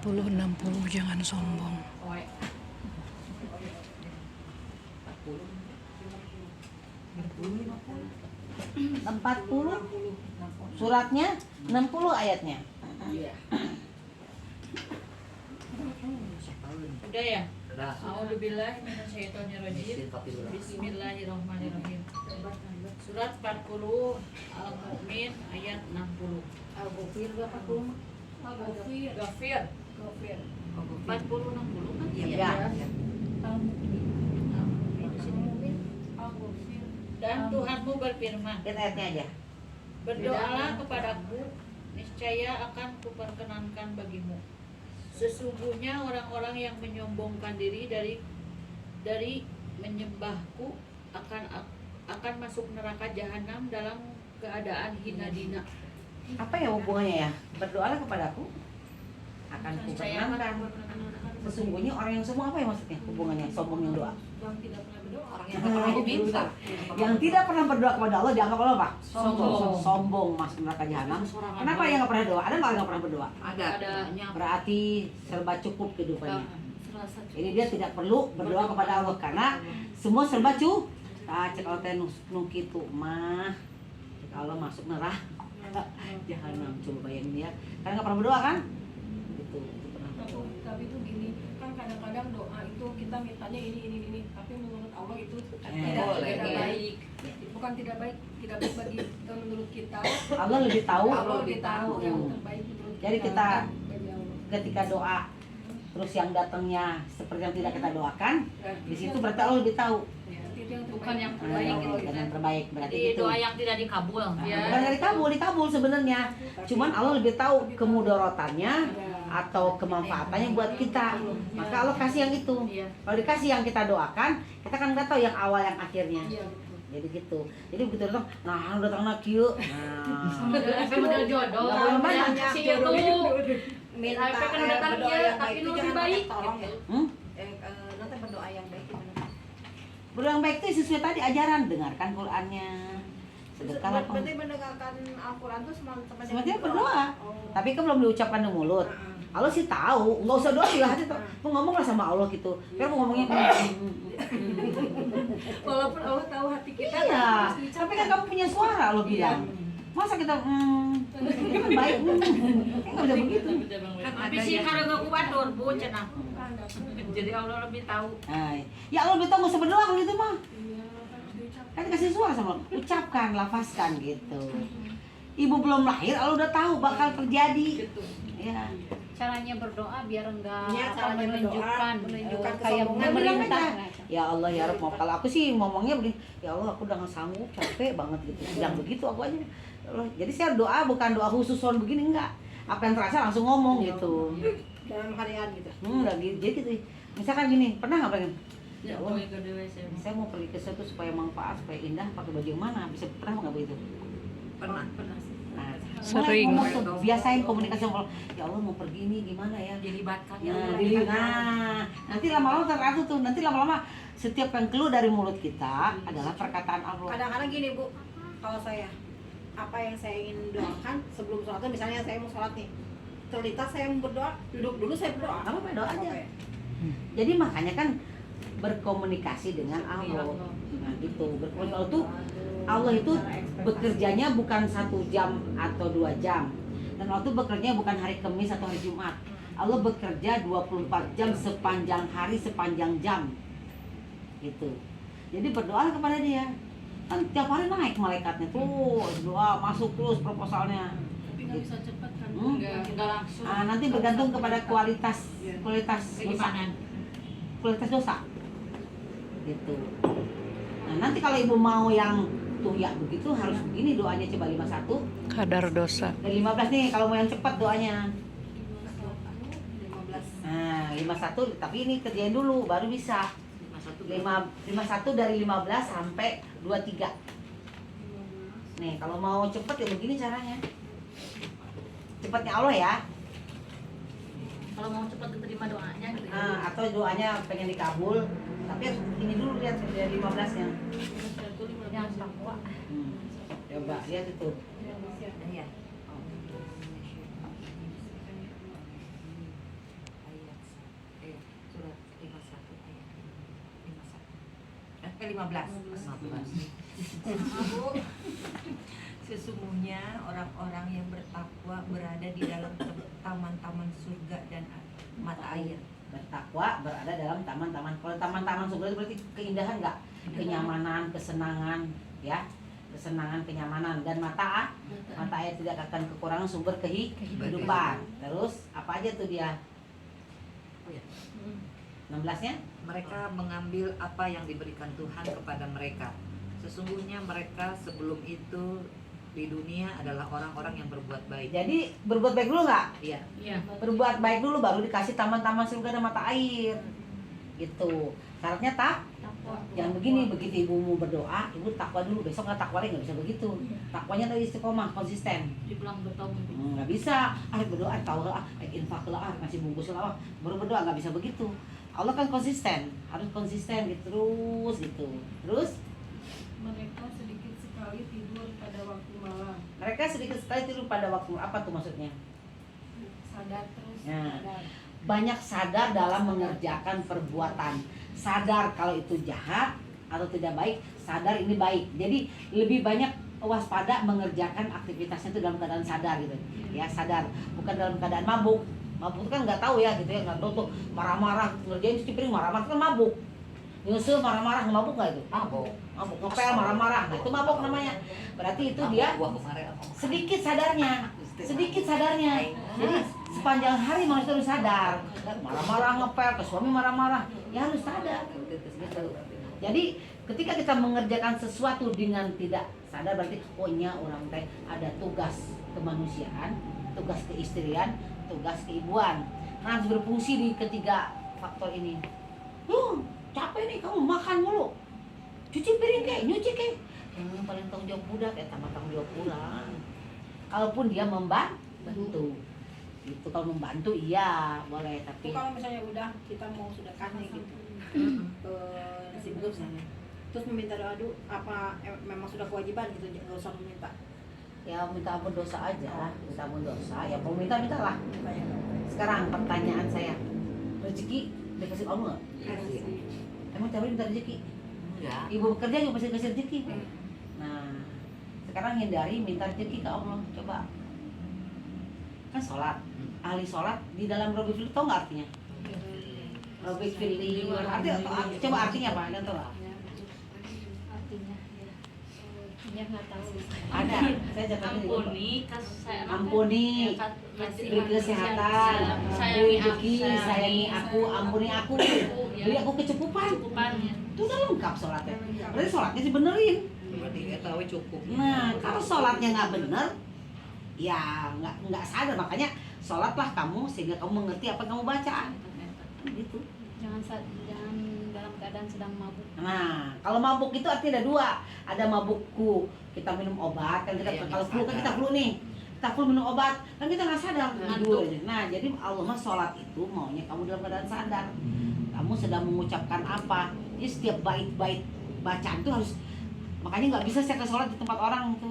60 jangan sombong. 40 suratnya, 60 ayatnya. Udah ya? A'udzubillahi minasyaitonirrajim. Bismillahirrahmanirrahim. Surat 40 Al-Mu'min ayat 60. Al-Ghafir berapa puluh? Ghafir. 40 60 kan? Iya. Dan Tuhanmu berfirman, Lihat ayatnya aja. berdoalah kepadaku, niscaya akan kuperkenankan bagimu. Sesungguhnya orang-orang yang menyombongkan diri dari menyembahku akan masuk neraka jahanam dalam keadaan hina dina. Apa ya hubungannya ya? Berdoalah kepadaku akan kuperkenankan. Sesungguhnya orang yang sombong, apa ya maksudnya hubungannya sombong yang doa? Yang tidak pernah berdoa. Orang yang pernah diminta. Yang tidak pernah berdoa kepada Allah dianggap Allah apa? Sombong. Sombong masuk neraka jahanam. Kenapa yang nggak pernah doa? Ada nggak yang nggak pernah berdoa? Ada. Berarti serba cukup kehidupannya. Jadi dia tidak perlu berdoa kepada Allah karena semua serba cukup. Cek Allah teh nu kitu mah. Cek Allah masuk neraka jahanam. Coba bayangin ya. Karena nggak pernah berdoa kan? Itu pernah. Tapi itu gini, kan kadang-kadang doa itu kita mintanya ini, tapi menurut Allah itu tidak baik. Bukan tidak baik bagi menurut kita. Allah lebih tahu. Allah lebih tahu yang terbaik menurut kita. Jadi kita bagi Allah. ketika doa terus yang datangnya seperti yang tidak kita doakan, di situ berarti Allah lebih tahu. Itu yang Bukan yang terbaik. terbaik gitu. Dan yang terbaik berarti Jadi itu. doa yang tidak dikabul. Bukan dari dikabul sebenarnya. Cuman Allah lebih tahu kemudorotannya atau kemanfaatannya buat kita. Maka Allah kasih yang itu. Iya. Kalau dikasih yang kita doakan, kita kan nggak tahu yang awal yang akhirnya. Iya. Jadi gitu. Jadi begitu datang, nah datang nak kieu. Nah, Model jodoh. Nggak boleh banyak. Si itu Minta kan datang berdoa dia, yang tapi baik nu itu lebih jangan baik. pakai tolong ya. Nanti berdoa yang baik gimana? Berdoa yang baik itu sesuai tadi ajaran, dengarkan Qur'annya. Sedekah lapang. Berarti mendengarkan Al-Quran itu sama Sebenarnya berdoa. Oh. Tapi kan belum diucapkan di mulut. Allah sih tahu, nggak usah doa juga hati tuh. Mau ngomonglah sama Allah gitu. Biar mau ngomongnya. Walaupun Allah tahu hati kita, Iya. harus diucapkan. Tapi kan kamu punya suara lo bilang. Masa kita itu kan baik. Kan udah begitu. Tapi sih kalau nggak kubatur bu cenah. Jadi Allah lebih tahu. Nah, ya Allah betul nggak usah berdoa kalau gitu mah. Iya, harus diucapkan. Kan kasih suara sama Allah. Ucapkan, lafazkan gitu. Ibu belum lahir, Allah udah tahu bakal terjadi. Ya. Caranya berdoa biar enggak Iya, caranya berdoa, menunjukkan kayak kesombongan. Bilang pemerintah. aja, ya Allah ya Rabb, kalau aku sih ngomongnya begini, ya Allah aku udah nggak sanggup, capek banget gitu. Bilang begitu aku aja. Ya Allah, jadi saya doa bukan doa khusus soal begini enggak. Apa yang terasa langsung ngomong gitu. Dalam harian gitu. Lagi jadi gitu. Misalkan gini, pernah nggak pengen? Ya Ya Allah, Allah. saya mau pergi ke situ supaya manfaat, supaya indah, pakai baju yang mana? Bisa pernah nggak begitu? Pernah. Nah, Sering. mulai ngomong tuh, biasain komunikasi sama Allah. Ya Allah mau pergi nih gimana ya? Dilibatkan Nanti lama-lama teratur tuh. Nanti lama-lama setiap yang keluar dari mulut kita adalah perkataan Allah. Kadang-kadang gini Bu, kalau saya apa yang saya ingin doakan sebelum sholat itu, misalnya saya mau sholat nih, terlintas saya mau berdoa, duduk dulu saya berdoa. Apa berdoa aja. Apa ya? Jadi makanya kan berkomunikasi dengan Allah. Nah, gitu. Berkomunikasi itu Allah itu bekerjanya bukan 1 jam atau 2 jam. Dan Allah itu bekerjanya bukan hari Kamis atau hari Jumat. Allah bekerja 24 jam sepanjang hari, sepanjang jam. Gitu. Jadi berdoa kepada dia. Kan tiap hari naik malaikatnya tuh, doa masuk terus proposalnya. Tapi nggak bisa cepat kan? enggak langsung. Nanti bergantung kepada kualitas dosa. Keimanan. Kualitas dosa. Gitu. Nah, nanti kalau ibu mau yang tuh ya begitu harus begini doanya, coba 51. Kadar dosa. Dari 15 nih kalau mau yang cepat doanya. 15. Nah, 51 tapi ini kerjain dulu baru bisa. 51 dari 15 sampai 23. Nih, kalau mau cepet ya begini caranya. Cepatnya Allah ya. Kalau mau cepat diterima doanya gitu. Atau doanya pengen dikabul, tapi harus ini dulu lihat dari 15-nya. Yang takwa. Coba lihat itu. Iya. ke-15. Sesungguhnya orang-orang yang bertakwa berada di dalam taman-taman surga dan mata air. Bertakwa berada dalam taman-taman. Kalau taman-taman surga itu berarti keindahan nggak? Kenyamanan, kesenangan, ya, kesenangan, kenyamanan, dan mata air tidak akan kekurangan sumber kehidupan. Terus apa aja tuh dia? 16-nya? Mereka mengambil apa yang diberikan Tuhan kepada mereka. Sesungguhnya mereka sebelum itu di dunia adalah orang-orang yang berbuat baik. Jadi berbuat baik dulu nggak? Iya. Iya. Berbuat baik dulu baru dikasih taman-taman surga dan mata air. Gitu. Syaratnya tak? Jangan begini, begitu ibumu berdoa, ibu takwa dulu, besok nggak takwa lagi, nggak bisa begitu. Takwanya tadi istiqomah, konsisten. Dibilang bertahun. Nggak bisa, berdoa tahu lah, infak lah, masih bungkus lah, baru berdoa, nggak bisa begitu. Allah kan konsisten, harus konsisten gitu terus gitu. Terus Mereka sedikit sekali tidur pada waktu malam. mereka sedikit sekali tidur pada waktu apa tuh maksudnya? Sadar terus. Nah. Sadar. Banyak sadar dalam mengerjakan perbuatan, sadar kalau itu jahat atau tidak baik, sadar ini baik. Jadi lebih banyak waspada mengerjakan aktivitasnya itu dalam keadaan sadar gitu, ya sadar, bukan dalam keadaan mabuk. Mabuk itu kan nggak tahu ya gitu ya, nggak tahu tuh marah-marah ngerjain cuci piring marah-marah itu kan mabuk. Nyusul marah-marah mabuk nggak itu? Mabuk. Mabuk ngepel marah-marah, nah itu mabuk namanya. Berarti itu dia sedikit sadarnya, sedikit sadarnya. Jadi sepanjang hari manusia harus sadar. Marah-marah ngepel ke suami marah-marah, ya harus sadar. Gitu. Jadi ketika kita mengerjakan sesuatu dengan tidak sadar berarti ohnya orang teh ada tugas kemanusiaan, tugas keistrian, tugas keibuan. Nah, harus berfungsi di ketiga faktor ini. Capek nih kamu makan mulu. Cuci piring kek, nyuci kek. Paling tanggung jawab budak ya tambah tanggung jawab pulang. Kalaupun dia membantu. Itu kalau membantu iya boleh, tapi Kalau misalnya udah kita mau sedekah nih gitu ke nasi buduk misalnya, terus meminta doa dulu, apa memang sudah kewajiban gitu, nggak usah meminta? ya minta ampun dosa aja, minta ampun dosa. Ya mau minta-mintalah. Sekarang pertanyaan saya, rezeki dikasih Allah nggak? Emang tiap hari minta rezeki? Enggak. Ibu bekerja juga pasti kasih rezeki. Nah, sekarang hindari minta rezeki ke Allah. Coba. Kan sholat. Ahli sholat di dalam Robbi Fili, tau nggak artinya? Robbi Fili. Coba artinya apa? Ada tau nggak? Artinya ya. Ya nggak tahu. Ada. Saya jawab Ampuni kasus saya. Ampuni, beri kesehatan, beri rezeki, sayangi aku, ampuni aku, beri aku kecukupan. Itu udah lengkap sholatnya. Berarti sholatnya dibenerin. Berarti tahu cukup. Nah, kalau sholatnya nggak bener, ya nggak sadar. Makanya sholatlah kamu sehingga kamu mengerti apa yang kamu baca. Gitu. Jangan dalam keadaan sedang mabuk. Nah, kalau mabuk itu artinya ada dua. Ada mabukku, kita minum obat kan kita kalau flu kan kita flu nih. Kita flu minum obat, kan kita nggak sadar tidur aja. Nah, jadi Allah mah sholat itu maunya kamu dalam keadaan sadar. Kamu sedang mengucapkan apa? Jadi setiap bait-bait bacaan itu harus, makanya nggak bisa saya ke sholat di tempat orang itu.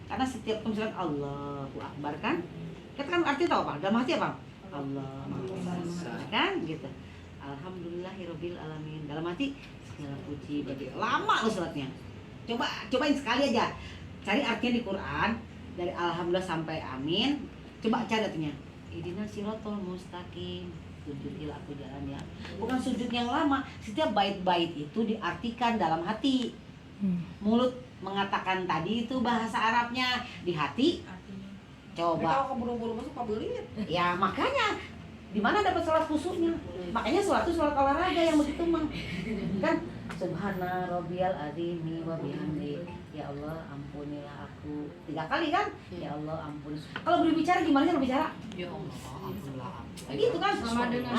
Karena setiap misalkan Allahu Akbar kan, kita kan arti tahu apa? Dalam hati apa? Allah kan gitu. Alhamdulillahirabbil alamin. Dalam hati segala puji bagi lama lo sholatnya. Cobain sekali aja. Cari artinya di Quran dari alhamdulillah sampai amin. Coba cari artinya. Ihdinas siratal mustaqim. Sujudil aku jalan ya. Bukan sujud yang lama. Setiap bait-bait itu diartikan dalam hati. Mulut mengatakan tadi itu bahasa Arabnya, di hati coba. Kalau keburu-buru masuk kebelit. Ya makanya di mana dapat sholat khususnya? Makanya sholat itu sholat olahraga yang begitu mah. Kan Subhana Rabbiyal Azimi wa bihamdi. Ya Allah ampunilah aku. 3 kali kan? Ya Allah ampun. Kalau berbicara gimana sih berbicara? Ya Allah, ampunilah. Gitu kan? Sama dengan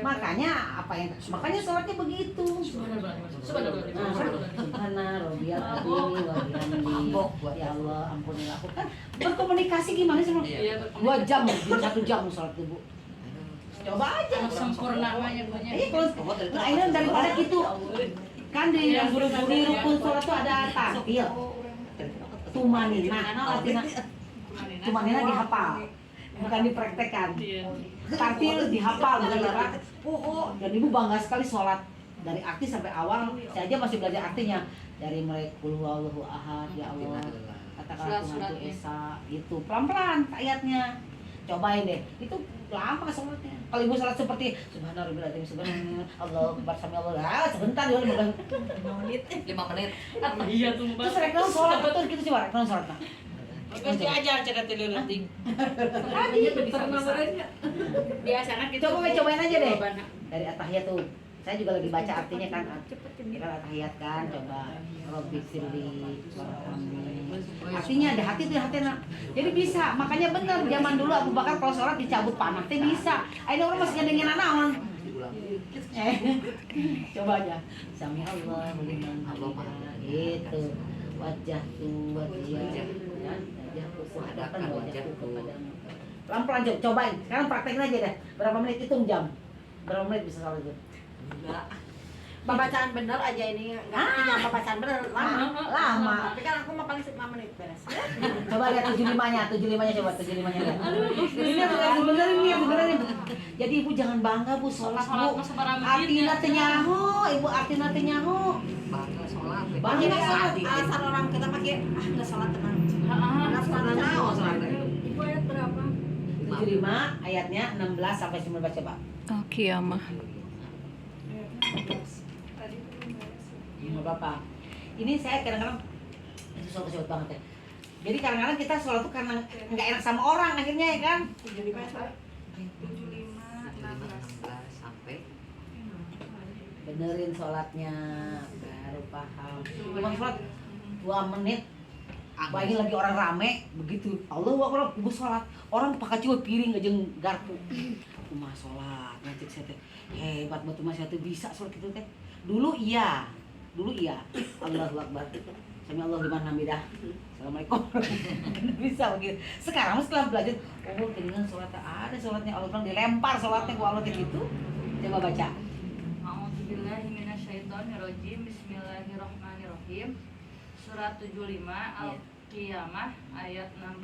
Makanya makanya sholatnya begitu. Subhana Rabbiyal Azimi wa bihamdi. Ya Allah ampunilah aku. Kan berkomunikasi gimana sih? 2 jam, 1 jam sholat ibu. Coba aja. Sempurna namanya punya. Kalau nah ini daripada gitu kan di yang buru-buru di rukun sholat tuh ada tartil, tumanina, tumanina dihafal, bukan dipraktekkan. Tartil dihafal bukan dipraktek. Dan ibu bangga sekali sholat dari arti sampai awal saya aja masih belajar artinya dari mulai qul huwallahu ahad ya Allah katakanlah Tuhan itu esa gitu pelan-pelan ayatnya cobain deh itu lama sholatnya kalau ibu sholat seperti subhanallah subhanallah Allah akbar sami Allah sebentar ya 5 menit 5 menit. Iya tuh terus rek naon sholat betul gitu coba rek naon sholat Terus diajar cara tilu leuting. biasanya gitu. cobain aja deh dari atahiyat tuh saya juga lagi baca artinya kan kan atahiyat kan coba Robbi firli warhamni artinya ada hati tuh hati nak jadi bisa makanya bener zaman dulu Abu Bakar kalau sholat dicabut panah teh bisa akhirnya orang masih ngadengin naon coba aja sami Allah liman hamidah gitu wajah tuh wajah wajahku pelan-pelan cobain sekarang praktekin aja deh berapa menit hitung jam berapa menit bisa sholat itu Pembacaan bener aja ini nggak pembacaan bener lama. Tapi kan aku mah paling 5 menit beres. Coba lihat 75-nya coba 75-nya lihat. Ini yang bener ini yang bener ini. Jadi ibu jangan bangga bu sholat bu. Artina teh nyaho, ibu artina teh nyaho. Bangga sholat. Bangga sholat. Alasan orang kita pakai nggak sholat tenang. Nggak sholat tenang. Ibu ayat berapa? 75 ayatnya 16 sampai 19 coba. Oke ya mah. Tadi belum beres ya. Nggak apa-apa. Ini saya kadang-kadang itu sholat banget ya. Jadi kadang-kadang kita sholat tuh karena nggak enak sama orang akhirnya ya kan. 75 sampai Benerin sholatnya baru paham. Cuma sholat 2 menit. Bayangin lagi orang rame begitu. Allahu Akbar ibu sholat orang pakai cuma piring aja garpu. Rumah sholat ngajak saya teh hebat batu mas saya tuh bisa sholat gitu teh. Dulu iya. Allahu Akbar. Sami Allah liman hamidah. Assalamualaikum. Bisa begitu. Sekarang setelah belajar, oh dengan sholatnya ada sholatnya Allah bilang dilempar sholatnya ku Allah gitu. Coba baca. A'udzubillahi minasyaitonirrajim. Bismillahirrahmanirrahim. Surat 75 Al-Qiyamah ayat 16.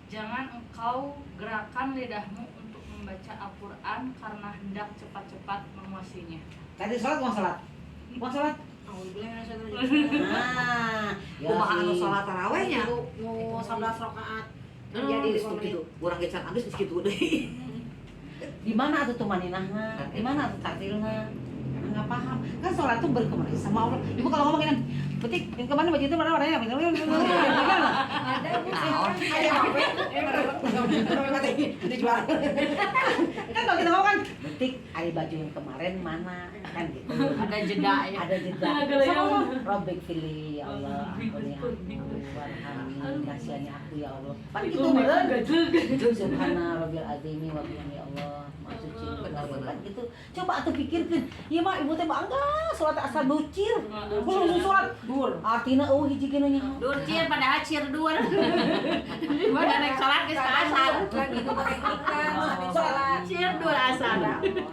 Jangan engkau gerakan lidahmu untuk membaca Al-Quran karena hendak cepat-cepat menguasainya. Tadi sholat mau sholat. Nah, kumaha anu sholat tarawehnya. Mau 11 rakaat. Jadi gitu. Urang gecan geus kitu deui. Di mana atuh tumaninahna? Di mana atuh tartilna? Nggak paham. Kan sholat tuh berkomunikasi sama Allah. Ibu kalau ngomong gini, betik yang kemana baju itu mana warnanya? Ada bu Dijual. Kan kalau kita ngomong kan, betik ada baju yang kemarin mana? Kan gitu. Ada jeda ya. Ada jeda. Sama Rabbik fili ya Allah. Ampuni aku. Warhamni. Kasihani aku ya Allah. Pan gitu meureun. Subhana rabbil azimi wa bihamdi Allah. Maha suci benar-benar gitu. Coba atuh pikirkeun. Ieu mah ibu teh bangga salat asal ducir. Kudu salat dur. Artina eueuh hiji kene nya. Durcir padahal cir dur. Mana naik salat geus ka asar. lagi kemerdekaan sambil sholat. Cir dur asar.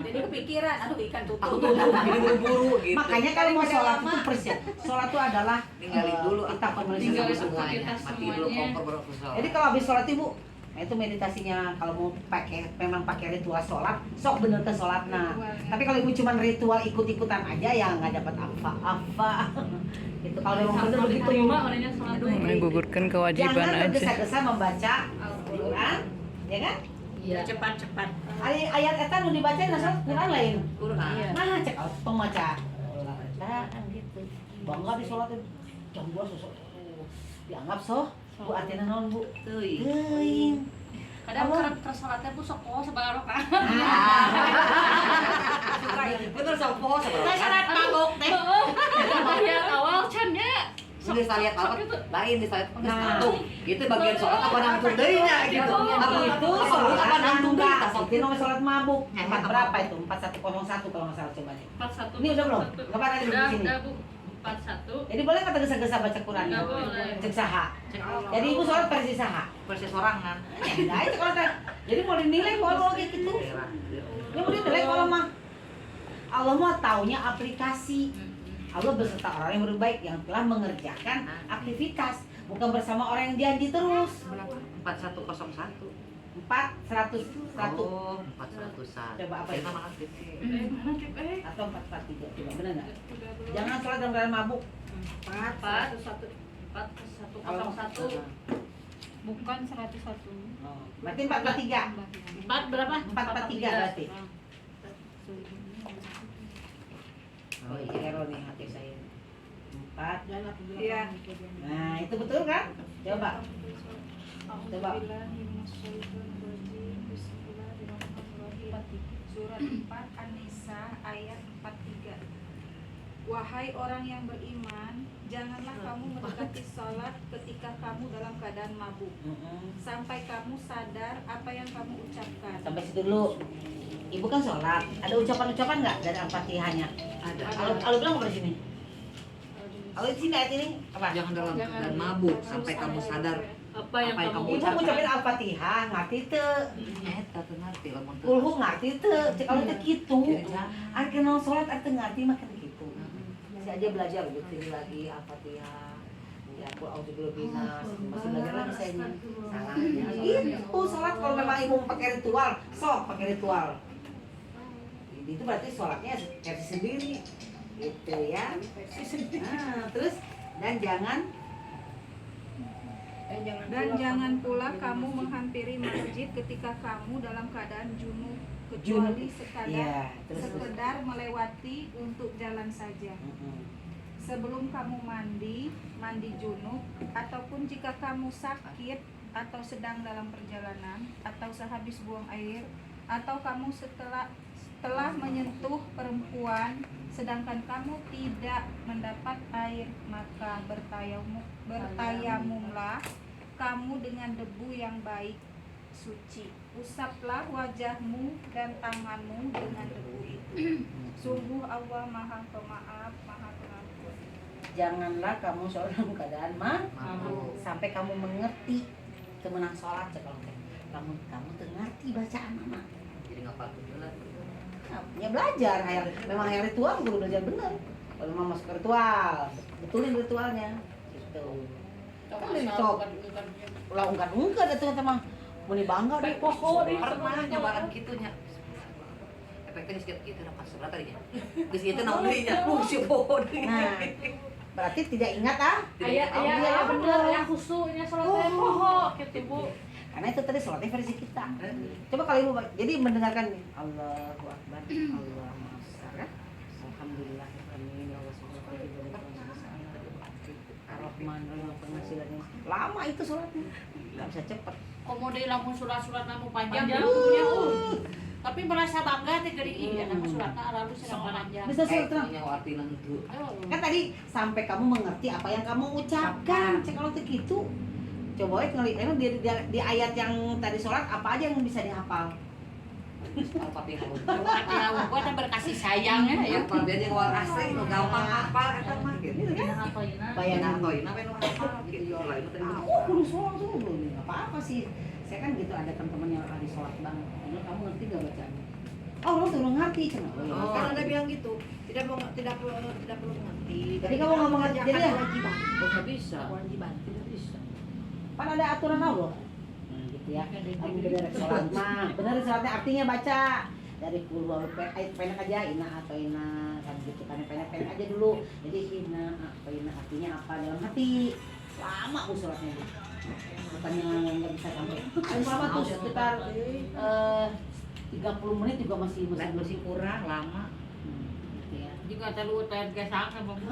Jadi kepikiran, aduh ikan Aku tutup. tuh gini buru-buru gitu. Makanya kalau mau sholat itu persiap. Sholat itu adalah Ninggalin dulu kita komunikasi tinggalin sama Tuhan. semuanya. Mati dulu kompor baru aku sholat. Jadi kalau habis sholat ibu, nah itu meditasinya kalau mau memang pakai ritual sholat, sok bener ke sholat. Nah, tapi kalau ibu cuma ritual ikut-ikutan aja ya nggak dapat apa-apa. Gitu kalau memang bener begitu. Menggugurkan kewajiban Jangan aja. tergesa-gesa membaca Al-Quran, ya kan? Iya. Cepat-cepat. Ayat eta nu dibaca nasa Quran lain. Quran. Nah, cek pemaca. Gitu. Bangga di sholat itu. Jam 2 sosok dianggap soh. Bu artinya naon bu? Teuing. Teuing. Kadang kerap tersalatnya bu sok poho sebagai rokaat. Bener sama pohon sama. Salat mabok teh. Ya awal cannya. Di saliat apa? Lain di saliat geus ngantung. Itu bagian sholat apa nangtung deui nya gitu. Apa Itu sholat apa nangtung deui tas. Itu nomor sholat mabuk. 4 berapa itu? 4101 kalau nggak salah coba deh. 41. Ini udah belum? Kapan ada di sini? Udah Bu. 41. Jadi boleh nggak tergesa-gesa baca Quran? Nggak boleh. Cek saha. Jadi ibu sholat versi saha. Versi sorangan. Nah itu kalau jadi mau dinilai kalau kayak gitu. Ya mau dinilai kalau mah Allah mah taunya aplikasi. Allah beserta orang yang berbaik yang telah mengerjakan aktivitas, bukan bersama orang yang janji terus. Berapa? 4101. 400 Oh, 400-an. Coba apa Kita itu? makan gede. atau 443 coba benar nggak? Jangan sholat dalam keadaan mabuk. 401. 101. Bukan 101. Oh, berarti 443. 4 berapa? 443 berarti. Oh iya. Error nih hati saya. 4. Iya. Nah, itu betul kan? Coba. Coba. Surat 4 An-Nisa ayat 43. Wahai orang yang beriman, janganlah kamu mendekati salat ketika kamu dalam keadaan mabuk, sampai kamu sadar apa yang kamu ucapkan. Sampai situ dulu. Ibu kan sholat. Ada ucapan-ucapan nggak dari Al-Fatihahnya? Ada. Kalau bilang apa di sini? Kalau di sini ayat ini apa? Jangan dalam keadaan mabuk sampai kamu sadar Apa yang kamu Ibu ngucapin Al-Fatihah, ngerti teu? eta teu ngarti lamun teu. Kulhu ngerti teu? Cek kalau teu kitu. Jadi jangan. Ari kenal sholat ari teu ngerti makan kitu. Masih aja belajar begini lagi Al-Fatihah. Ya, qul a'udzu binas. Masih belajar lagi saya ini. Salahnya itu sholat kalau memang ibu mau pakai ritual, sok pakai ritual. Itu berarti sholatnya versi sendiri. Gitu ya. Nah, terus dan jangan Jangan pula kamu menghampiri masjid ketika kamu dalam keadaan junub, kecuali Iya, terus. sekedar melewati untuk jalan saja. Sebelum kamu mandi junub, ataupun jika kamu sakit atau sedang dalam perjalanan, atau sehabis buang air, atau kamu setelah menyentuh perempuan sedangkan kamu tidak mendapat air, maka bertayamumlah kamu dengan debu yang baik suci. Usaplah wajahmu dan tanganmu dengan debu itu. Sungguh Allah Maha Pemaaf, Maha Pengampun. Janganlah kamu sholat dalam keadaan Mabuk. sampai kamu mengerti kemenang sholat kalau kamu ngerti bacaan mama. Jadi ngapal lah. Ya belajar, memang yang ritual guru belajar bener. Kalau memang masuk ke ritual, betulin ritualnya. Gitu. Kan dari sok, ulah ungkat itu teman. Muni bangga deh. Pernah nyobaan kitunya. Efeknya sedikit gitu dapat surat tadinya. Geus ieu teh naon deui nya? Si poho deui. Nah, berarti tidak ingat ah? Iya bener yang khusyuknya sholatnya poho gitu Bu. Karena itu tadi sholatnya versi kita. Coba kalau ibu jadi mendengarkan nih, Allahu Akbar, Allahumma sholli alhamdulillah amin ya Allah subhanahu wa ta'ala Ar-Rahman penghasilannya lama itu sholatnya nggak bisa cepet. Komode lamun surat-surat namu panjang punya tapi merasa bangga teh geuning ieu nama suratna lalu sedang panjang. Bisa sholat terang. Nya artina henteu. Kan tadi sampai kamu mengerti apa yang kamu ucapkan. Cek kalau tuh gitu. Coba emang di ayat yang tadi sholat apa aja yang bisa dihafal? Al-Fatihah. Al-Fatihah gua teh berkasih sayang ya. Hafal dia jeung orang asli nu gampang hafal eta mah gitu kan. Bayangan Toina we nu hafal gitu yo lain teh. kudu sholat tuh belum apa-apa sih. Saya kan gitu ada teman-teman yang lagi sholat banget. Kamu ngerti gak bacaannya? Oh, lu tuh ngerti cenah. Kan ada bilang gitu, tidak perlu mengerti. Jadi kamu nggak mengerti jadi ya? kewajiban. Enggak bisa. Kewajiban. Tidak bisa. Kan ada aturan Allah. Nah, gitu ya. Kamu bener sholat mah. Bener sholatnya artinya baca dari puluh ayat pendek aja ina atau ina kan gitu kan pendek aja dulu. Jadi ina atau ina artinya apa dalam hati. Lama bu sholatnya bu. Bukannya nggak bisa sampai. Paling lama tuh sekitar 30 menit juga masih kurang lama. gitu ya. Juga terlalu tergesang sama Bu.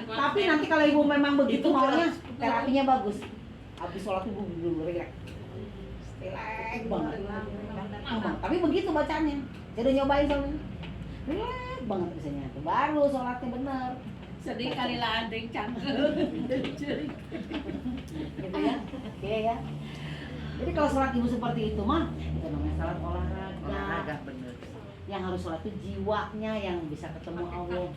Tapi nanti kalau ibu memang begitu maunya terapinya bagus. Habis sholat ibu dulu relax. Relax banget. Tapi begitu bacanya. Saya udah nyobain soalnya. Relax banget biasanya. Baru sholatnya bener. Sedih kali lah andeng cangkel. Gitu ya. Oke ya. Jadi kalau sholat ibu seperti itu mah itu namanya sholat olahraga. Bener. Yang harus sholat itu jiwanya yang bisa ketemu Allah.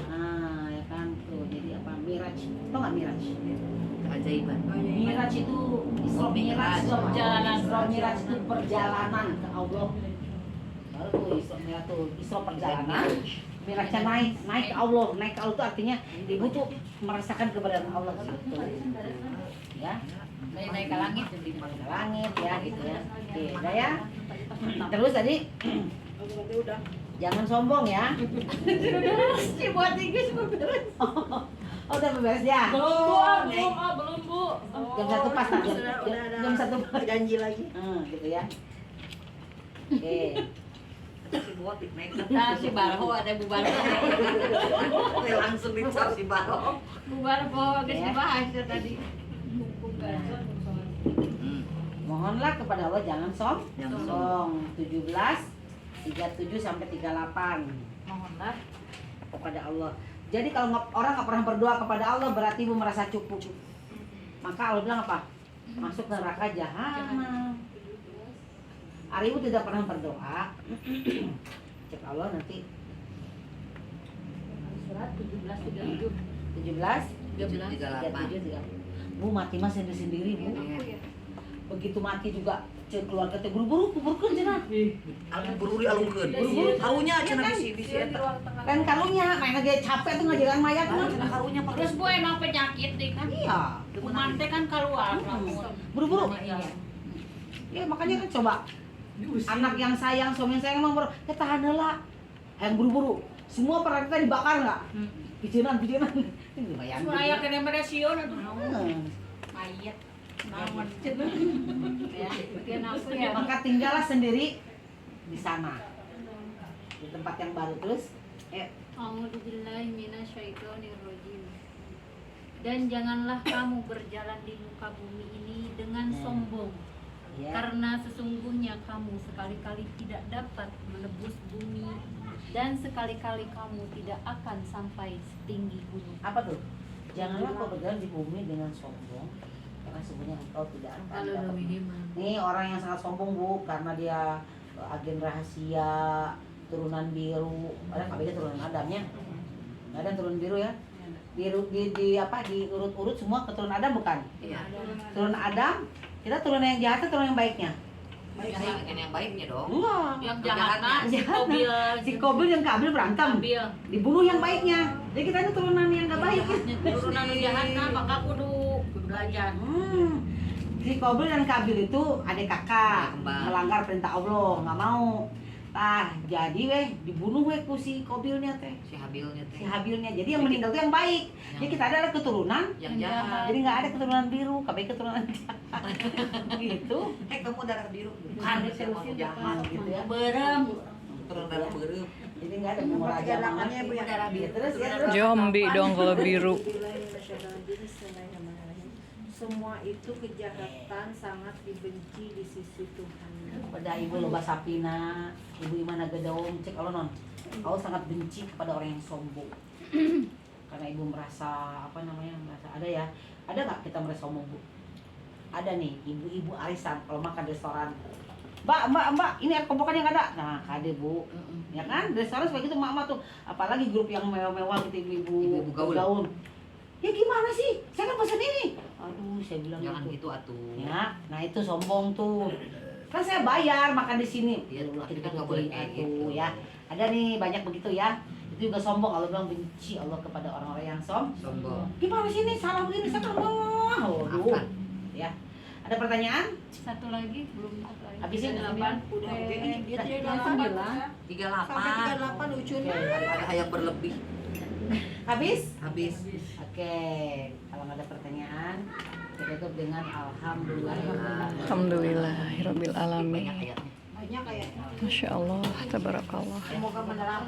Nah, ya kan tuh. Jadi apa? Miraj. Tahu nggak Miraj? Keajaiban. Miraj itu Isra Miraj, Perjalanan. Isra Miraj itu perjalanan ke Allah. Baru tuh Isra Miraj tuh Isra perjalanan. Mirajnya naik ke Allah. Naik ke Allah itu artinya ibu tuh merasakan keberadaan Allah gitu. Ya. Naik ke langit Ke langit ya gitu ya. Oke, udah ya. Terus tadi Berarti udah. jangan sombong ya. Si buat Inggris beres. Oh, udah beres ya. Belum Bu. Jam 1 pas tak? Jam 1 pas. Janji lagi. Gitu ya. Oke. Si buat naik Nah, si Barho ada Bu Barho. langsung dicap si Baro. Bu Barho geus Ya. dibahas ya tadi. Mohonlah kepada Allah jangan Jangan sombong. 17 37 sampai 38. Mohonlah Kepada Allah. Jadi kalau orang nggak pernah berdoa kepada Allah berarti ibu merasa cukup. Maka Allah bilang apa? Masuk neraka jahanam. Hari ibu tidak pernah berdoa. Cek Allah nanti. surat 17:37. 17 38. 37 Bu mati mah sendiri bu. Begitu mati juga cek keluarga teh buru-buru kuburkeun cenah. Alun beruri alunkeun. Harunya cenah bisi eta. Kan karunya main lagi capek tuh ngajagan mayat mah. Cenah harunya Terus Bu emang penyakit deh kan. Iya. Kuman teh kan keluar. Buru-buru. Iya. Ya makanya kan coba anak yang sayang, suami yang sayang emang ya tahan heula. Yang buru-buru. Semua perang kita dibakar enggak? Pijenan. Ini bayangin. Aya kena meresion atuh. Hmm. Mayat. Naon cenah. Ya, bikin aku ya. Maka tinggallah sendiri di sana. Di tempat yang baru terus. A'udzubillahi minasyaitonirrajim. Dan janganlah kamu berjalan di muka bumi ini dengan sombong, Ya. karena sesungguhnya kamu sekali-kali tidak dapat menebus bumi dan sekali-kali kamu tidak akan sampai setinggi gunung. Apa tuh? Janganlah kau berjalan di bumi dengan sombong, karena sebenarnya engkau tidak akan dapat. Nih orang yang sangat sombong bu, karena dia agen rahasia, turunan biru. Ada kabeh turunan Adamnya. Nggak ada turunan biru ya? Biru di apa? Diurut-urut semua keturunan Adam bukan? Iya. Turunan Adam, kita turunan yang jahat atau turunan yang baiknya? Yang baiknya dong. Enggak. Yang jahatna si Kobil. Si Kobil yang Kabil berantem. Kabil. Dibunuh yang baiknya. Jadi kita ini turunan yang nggak baik. Turunan nu jahatna maka kudu belajar. Si Kobil dan Kabil itu adik kakak, Kembar. melanggar perintah Allah, nggak mau. Jadi dibunuh ku si Kobilnya teh, Si Habilnya si teh. Habilnya. Jadi yang meninggal itu yang baik. Jadi kita adalah keturunan. Yang jahat. Jadi nggak ada keturunan biru, kabeh keturunan jahat. Gitu. Kamu darah biru. Bukan diterusin jahat gitu ya. Berem. Turun darah berem. Jadi nggak ada pengurajan Gerakannya, Bu, ya? Terus ya terus. Jombi dong kalau biru. Semua itu kejahatan sangat dibenci di sisi Tuhan. Pada ibu loba sapina, ibu imana gedong cek Allah non. Allah sangat benci kepada orang yang sombong. Karena ibu merasa merasa ada ya. Ada nggak kita merasa sombong bu? Ada nih ibu-ibu arisan kalau makan di restoran. Mbak, ini air kompokan yang ada. Nah, kade bu, ya kan? Di restoran seperti itu mama tuh. Apalagi grup yang mewah-mewah gitu ibu-ibu gaul. Ya gimana sih? Saya kan pesan ini. Aduh, saya bilang Jangan gitu. gitu atuh. Ya, nah itu sombong tuh. Kan saya bayar makan di sini. Iya, Allah, tapi kita kan nggak boleh kayak gitu. ya. Ada nih banyak begitu ya. Itu juga sombong. Allah bilang benci Allah kepada orang-orang yang Sombong. Gimana sih ini salah begini saya kan mau. Maafkan. Ya. Ada pertanyaan? Satu lagi belum satu lagi. Habisin 8. Udah, oke. Dia Sampai 9. 38. Sampai 38 lucunya. Ada yang berlebih. Habis? Habis. Oke. Kalau nggak ada pertanyaan, kita tutup dengan alhamdulillah. Alhamdulillahirabbil alamin. Banyak ayatnya. Banyak kayak. Masya Allah, tabarakallah. Semoga menerang.